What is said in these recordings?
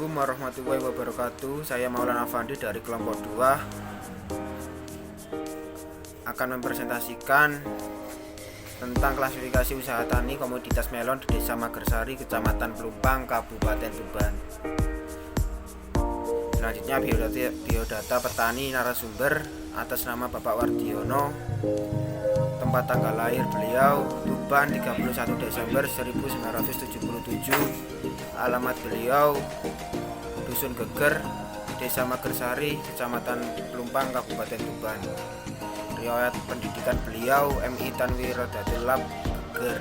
Assalamualaikum warahmatullahi wabarakatuh. Saya Maulana Afandi dari kelompok 2 akan mempresentasikan tentang klasifikasi usaha tani komoditas melon di Desa Magersari, Kecamatan Pelumpang, Kabupaten Tuban. Selanjutnya biodata petani narasumber atas nama Bapak Wardiono. Tempat tanggal lahir beliau Tuban 31 Desember 1977. Alamat beliau Dusun Geger, Desa Magersari, Kecamatan Pelumpang, Kabupaten Tuban. Riwayat pendidikan beliau MI Tanwirodatul Lab Geger.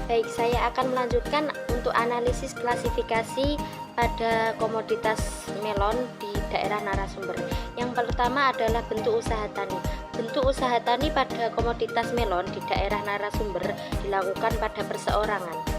Baik, saya akan melanjutkan untuk analisis klasifikasi pada komoditas melon di daerah narasumber. Yang pertama adalah bentuk usaha tani. Bentuk usaha tani pada komoditas melon di daerah narasumber dilakukan pada perseorangan.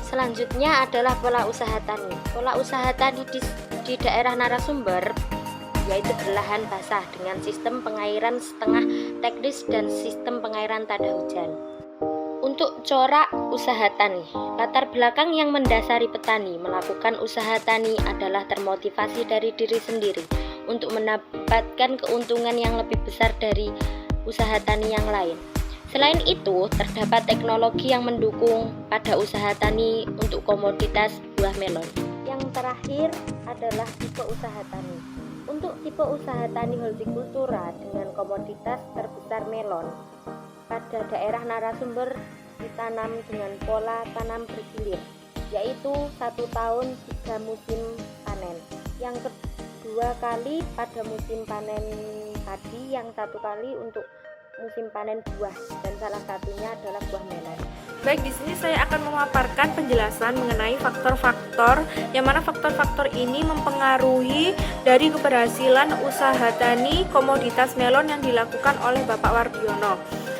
Selanjutnya adalah pola usaha tani. Pola usaha tani di daerah narasumber yaitu berlahan basah dengan sistem pengairan setengah teknis dan sistem pengairan tanda hujan. Untuk corak usaha tani, latar belakang yang mendasari petani melakukan usaha tani adalah termotivasi dari diri sendiri untuk mendapatkan keuntungan yang lebih besar dari usaha tani yang lain. Selain itu, terdapat teknologi yang mendukung pada usaha tani untuk komoditas buah melon. Yang terakhir adalah tipe usaha tani. Untuk tipe usaha tani hortikultura dengan komoditas terbesar melon, pada daerah narasumber ditanam dengan pola tanam bergilir, yaitu 1 tahun 3 musim panen. Yang kedua kali pada musim panen padi, yang 1 kali untuk musim panen buah, dan salah satunya adalah buah melon. Baik, di sini saya akan memaparkan penjelasan mengenai faktor-faktor yang mana faktor-faktor ini mempengaruhi dari keberhasilan usaha tani komoditas melon yang dilakukan oleh Bapak Wardiono.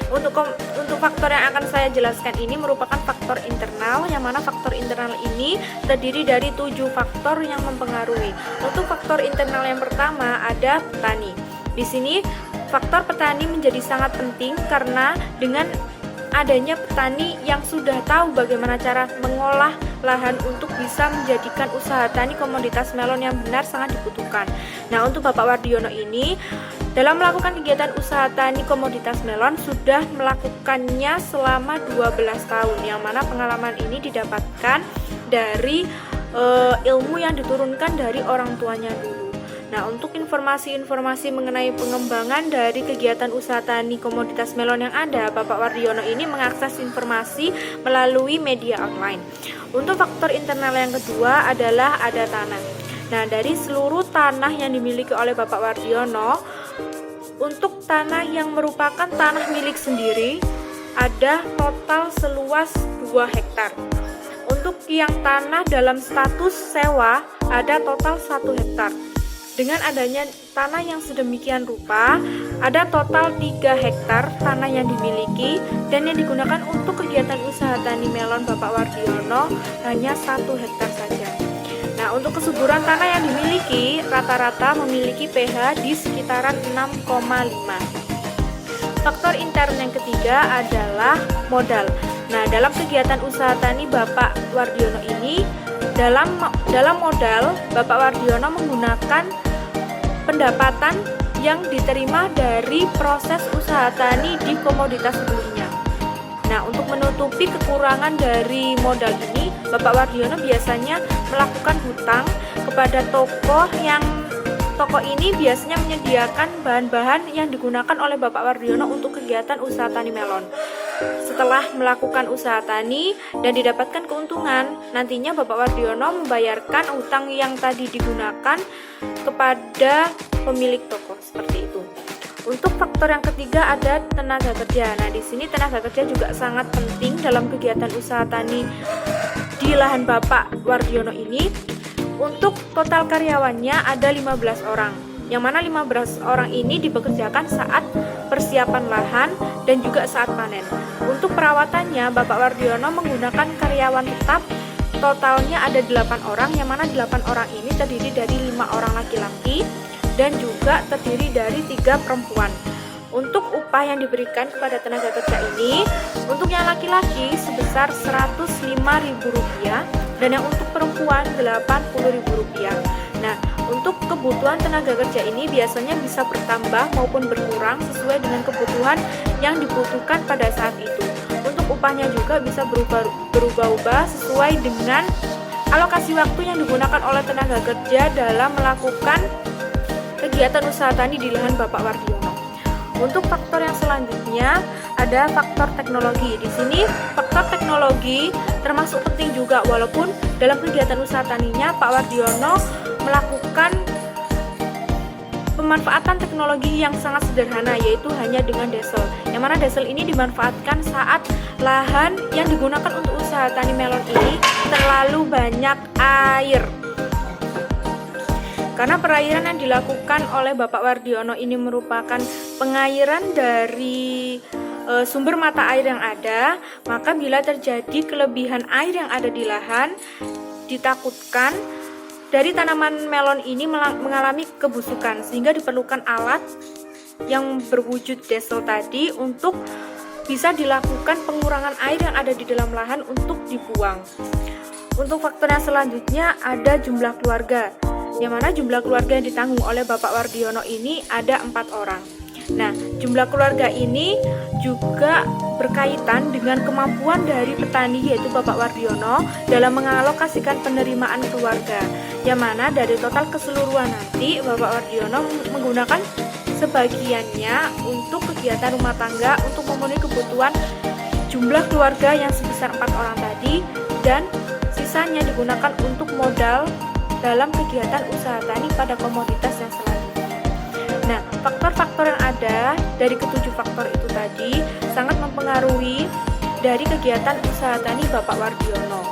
Untuk faktor yang akan saya jelaskan ini merupakan faktor internal, yang mana faktor internal ini terdiri dari 7 faktor yang mempengaruhi. Untuk faktor internal yang pertama ada petani. Di sini faktor petani menjadi sangat penting karena dengan adanya petani yang sudah tahu bagaimana cara mengolah lahan untuk bisa menjadikan usaha tani komoditas melon yang benar sangat dibutuhkan. Nah, untuk Bapak Wardiono ini dalam melakukan kegiatan usaha tani komoditas melon sudah melakukannya selama 12 tahun, yang mana pengalaman ini didapatkan dari ilmu yang diturunkan dari orang tuanya dulu. Nah, untuk informasi-informasi mengenai pengembangan dari kegiatan usaha tani komoditas melon yang ada, Bapak Wardiono ini mengakses informasi melalui media online. Untuk faktor internal yang kedua adalah ada tanah. Nah, dari seluruh tanah yang dimiliki oleh Bapak Wardiono, untuk tanah yang merupakan tanah milik sendiri, ada total seluas 2 hektar. Untuk yang tanah dalam status sewa, ada total 1 hektar. Dengan adanya tanah yang sedemikian rupa, ada total 3 hektar tanah yang dimiliki dan yang digunakan untuk kegiatan usaha tani melon Bapak Wardiono hanya 1 hektar saja. Nah, untuk kesuburan tanah yang dimiliki rata-rata memiliki pH di sekitaran 6,5. Faktor intern yang ketiga adalah modal. Nah, dalam kegiatan usaha tani Bapak Wardiono ini, dalam modal Bapak Wardiono menggunakan pendapatan yang diterima dari proses usaha tani di komoditas sebelumnya. Nah, untuk menutupi kekurangan dari modal ini, Bapak Wardiono biasanya melakukan hutang kepada toko ini biasanya menyediakan bahan-bahan yang digunakan oleh Bapak Wardiono untuk kegiatan usaha tani melon. Setelah melakukan usaha tani dan didapatkan keuntungan, nantinya Bapak Wardiono membayarkan hutang yang tadi digunakan kepada pemilik toko, seperti itu. Untuk faktor yang ketiga ada tenaga kerja. Nah, di sini tenaga kerja juga sangat penting dalam kegiatan usaha tani di lahan Bapak Wardiono ini. Untuk total karyawannya ada 15 orang, yang mana 15 orang ini dipekerjakan saat persiapan lahan dan juga saat panen. Untuk perawatannya, Bapak Wardiono menggunakan karyawan tetap. Totalnya ada 8 orang, yang mana 8 orang ini terdiri dari 5 orang laki-laki dan juga terdiri dari 3 perempuan. Untuk upah yang diberikan kepada tenaga kerja ini, untuk yang laki-laki sebesar Rp105.000 dan yang untuk perempuan Rp80.000. Nah, untuk kebutuhan tenaga kerja ini biasanya bisa bertambah maupun berkurang sesuai dengan kebutuhan yang dibutuhkan pada saat itu. Untuk upahnya juga bisa berubah-ubah sesuai dengan alokasi waktu yang digunakan oleh tenaga kerja dalam melakukan kegiatan usaha tani di lahan Bapak Wardiono. Untuk faktor yang selanjutnya ada faktor teknologi. Di sini faktor teknologi termasuk penting juga, walaupun dalam kegiatan usaha taninya Pak Wardiono melakukan pemanfaatan teknologi yang sangat sederhana, yaitu hanya dengan diesel. Yang mana diesel ini dimanfaatkan saat lahan yang digunakan untuk usaha tani melon ini terlalu banyak air. Karena perairan yang dilakukan oleh Bapak Wardiono ini merupakan pengairan dari sumber mata air yang ada, maka bila terjadi kelebihan air yang ada di lahan, ditakutkan dari tanaman melon ini mengalami kebusukan, sehingga diperlukan alat yang berwujud diesel tadi untuk bisa dilakukan pengurangan air yang ada di dalam lahan untuk dibuang. Untuk faktor yang selanjutnya ada jumlah keluarga, yang mana jumlah keluarga yang ditanggung oleh Bapak Wardiono ini ada 4 orang. Nah, jumlah keluarga ini juga berkaitan dengan kemampuan dari petani, yaitu Bapak Wardiono, dalam mengalokasikan penerimaan keluarga, yang mana dari total keseluruhan nanti Bapak Wardiono menggunakan sebagiannya untuk kegiatan rumah tangga untuk memenuhi kebutuhan jumlah keluarga yang sebesar 4 orang tadi, dan sisanya digunakan untuk modal dalam kegiatan usaha tani pada komoditas yang selanjutnya. Nah, faktor-faktor yang ada dari ketujuh faktor itu tadi sangat mempengaruhi dari kegiatan usaha tani Bapak Wardiono.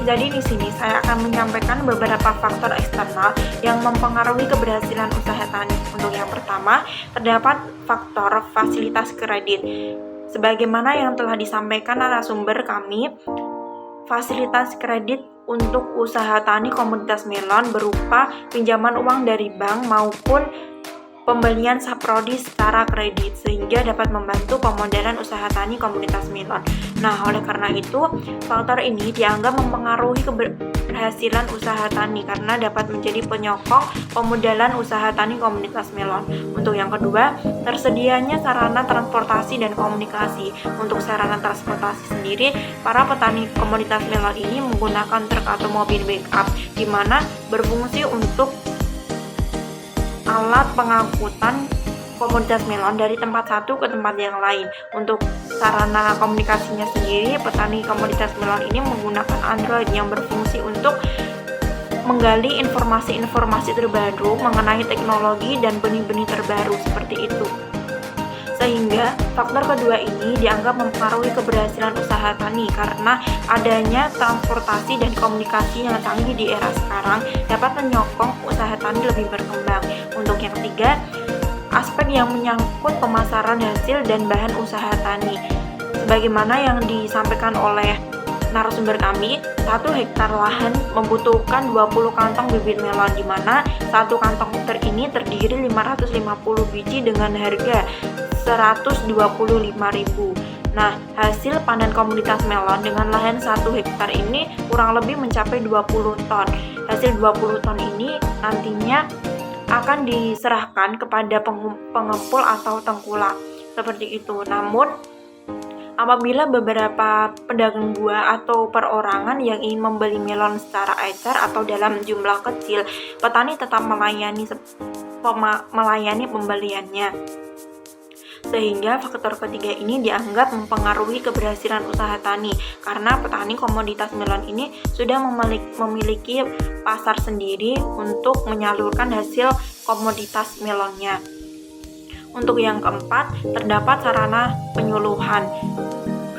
Jadi di sini saya akan menyampaikan beberapa faktor eksternal yang mempengaruhi keberhasilan usaha tani. Untuk yang pertama, terdapat faktor fasilitas kredit. Sebagaimana yang telah disampaikan narasumber kami, fasilitas kredit untuk usaha tani komoditas melon berupa pinjaman uang dari bank maupun pembelian saprodi secara kredit, sehingga dapat membantu pemodalan usaha tani komoditas melon. Nah, oleh karena itu, faktor ini dianggap mempengaruhi keberhasilan usaha tani karena dapat menjadi penyokong pemodalan usaha tani komoditas melon. Untuk yang kedua, tersedianya sarana transportasi dan komunikasi. Untuk sarana transportasi sendiri, para petani komoditas melon ini menggunakan truk atau mobil backup, di mana berfungsi untuk alat pengangkutan komoditas melon dari tempat satu ke tempat yang lain. Untuk sarana komunikasinya sendiri, petani komoditas melon ini menggunakan Android yang berfungsi untuk menggali informasi-informasi terbaru mengenai teknologi dan benih-benih terbaru seperti itu. Sehingga faktor kedua ini dianggap mempengaruhi keberhasilan usaha tani karena adanya transportasi dan komunikasi yang canggih di era sekarang dapat menyokong usaha tani lebih berkembang. Untuk yang ketiga, aspek yang menyangkut pemasaran hasil dan bahan usaha tani. Sebagaimana yang disampaikan oleh narasumber kami, 1 hektar lahan membutuhkan 20 kantong bibit melon, di mana 1 kantong ini terdiri 550 biji dengan harga Rp125.000. Nah, hasil panen komoditas melon dengan lahan 1 hektar ini kurang lebih mencapai 20 ton. Hasil 20 ton ini nantinya akan diserahkan kepada pengepul atau tengkulak seperti itu. Namun apabila beberapa pedagang buah atau perorangan yang ingin membeli melon secara ecer atau dalam jumlah kecil, petani tetap melayani pembeliannya. Sehingga faktor ketiga ini dianggap mempengaruhi keberhasilan usaha tani karena petani komoditas melon ini sudah memiliki pasar sendiri untuk menyalurkan hasil komoditas melonnya. Untuk yang keempat, terdapat sarana penyuluhan.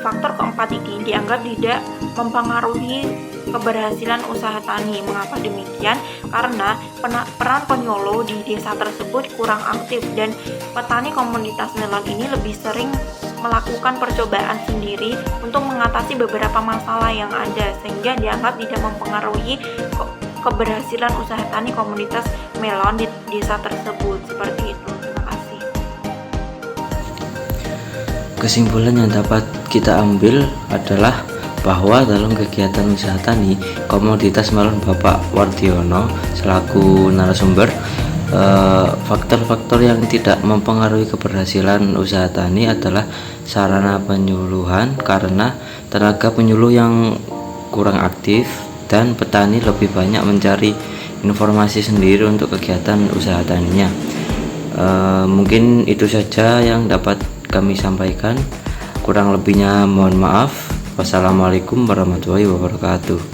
Faktor keempat ini dianggap tidak mempengaruhi keberhasilan usaha tani. Mengapa demikian? Karena peran penyuluh di desa tersebut kurang aktif dan petani komoditas melon ini lebih sering melakukan percobaan sendiri untuk mengatasi beberapa masalah yang ada, sehingga dianggap tidak mempengaruhi keberhasilan usaha tani komoditas melon di desa tersebut. Seperti itu. Terima kasih. Kesimpulan yang dapat kita ambil adalah bahwa dalam kegiatan usaha tani komoditas melon Bapak Wardiono selaku narasumber, faktor-faktor yang tidak mempengaruhi keberhasilan usaha tani adalah sarana penyuluhan karena tenaga penyuluh yang kurang aktif dan petani lebih banyak mencari informasi sendiri untuk kegiatan usaha taninya. Mungkin itu saja yang dapat kami sampaikan, kurang lebihnya mohon maaf. Wassalamualaikum warahmatullahi wabarakatuh.